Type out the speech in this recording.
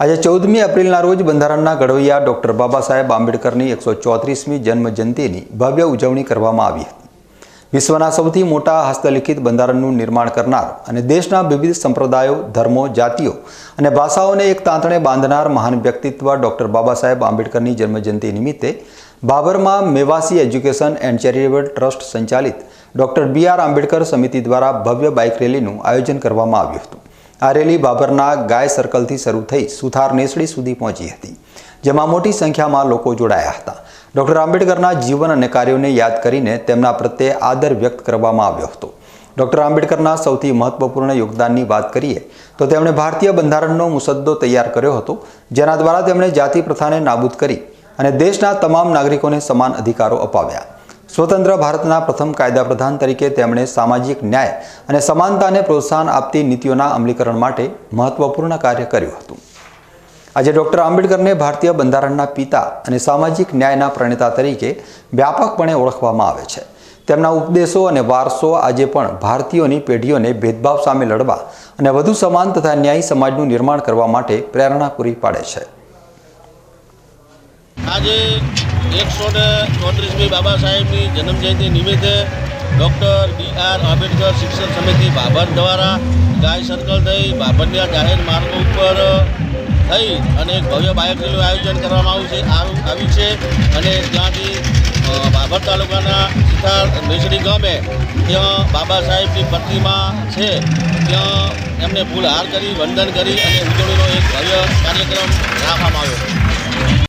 આજે 14મી એપ્રિલના રોજ બંધારણના ઘડવૈયા ડૉક્ટર બાબા સાહેબ આંબેડકરની 134મી જન્મજયંતિની ભવ્ય ઉજવણી કરવામાં આવી હતી। વિશ્વના સૌથી મોટા હસ્તલિખિત બંધારણનું નિર્માણ કરનાર અને દેશના વિવિધ સંપ્રદાયો, ધર્મો, જાતિઓ અને ભાષાઓને એક તાંતણે બાંધનાર મહાન વ્યક્તિત્વ ડૉક્ટર બાબા સાહેબ આંબેડકરની જન્મજયંતિ નિમિત્તે બાબરમાં મેવાસી એજ્યુકેશન એન્ડ ચેરિટેબલ ટ્રસ્ટ સંચાલિત ડૉક્ટર બી.આર. આંબેડકર સમિતિ દ્વારા ભવ્ય બાઇક રેલીનું આયોજન કરવામાં આવ્યું હતું। આ રેલી બાબરના ગાય સર્કલથી શરૂ થઈ સુથાર નેસડી સુધી પહોંચી હતી, જેમાં મોટી સંખ્યામાં લોકો જોડાયા હતા। ડૉક્ટર આંબેડકરના જીવન અને કાર્યોને યાદ કરીને તેમના પ્રત્યે આદર વ્યક્ત કરવામાં આવ્યો હતો। ડૉક્ટર આંબેડકરના સૌથી મહત્વપૂર્ણ યોગદાનની વાત કરીએ તો તેમણે ભારતીય બંધારણનો મુસદ્દો તૈયાર કર્યો હતો, જેના દ્વારા તેમણે જાતિ પ્રથાને નાબૂદ કરી અને દેશના તમામ નાગરિકોને સમાન અધિકારો અપાવ્યા। સ્વતંત્ર ભારતના પ્રથમ કાયદાપ્રધાન તરીકે તેમણે સામાજિક ન્યાય અને સમાનતાને પ્રોત્સાહન આપતી નીતિઓના અમલીકરણ માટે મહત્વપૂર્ણ કાર્ય કર્યું હતું। આજે ડૉક્ટર આંબેડકરને ભારતીય બંધારણના પિતા અને સામાજિક ન્યાયના પ્રણેતા તરીકે વ્યાપકપણે ઓળખવામાં આવે છે। તેમના ઉપદેશો અને વારસો આજે પણ ભારતીયોની પેઢીઓને ભેદભાવ સામે લડવા અને વધુ સમાન તથા ન્યાયી સમાજનું નિર્માણ કરવા માટે પ્રેરણા પૂરી પાડે છે। આજે 134મી બાબા સાહેબની જન્મજયંતિ નિમિત્તે ડૉક્ટર બી.આર. આંબેડકર શિક્ષણ સમિતિ બાબર દ્વારા ગાય સર્કલ થઈ બાબરના જાહેર માર્ગો ઉપર થઈ અને એક ભવ્ય બાઇક રેલીનું આયોજન કરવામાં આવ્યું છે અને ત્યાંથી બાબર તાલુકાના સુથાર નેસડી ગામે ત્યાં બાબા સાહેબની પ્રતિમા છે, ત્યાં એમને ફૂલહાર કરી વંદન કરી અને ઉજવણીનો એક ભવ્ય કાર્યક્રમ રાખવામાં આવ્યો।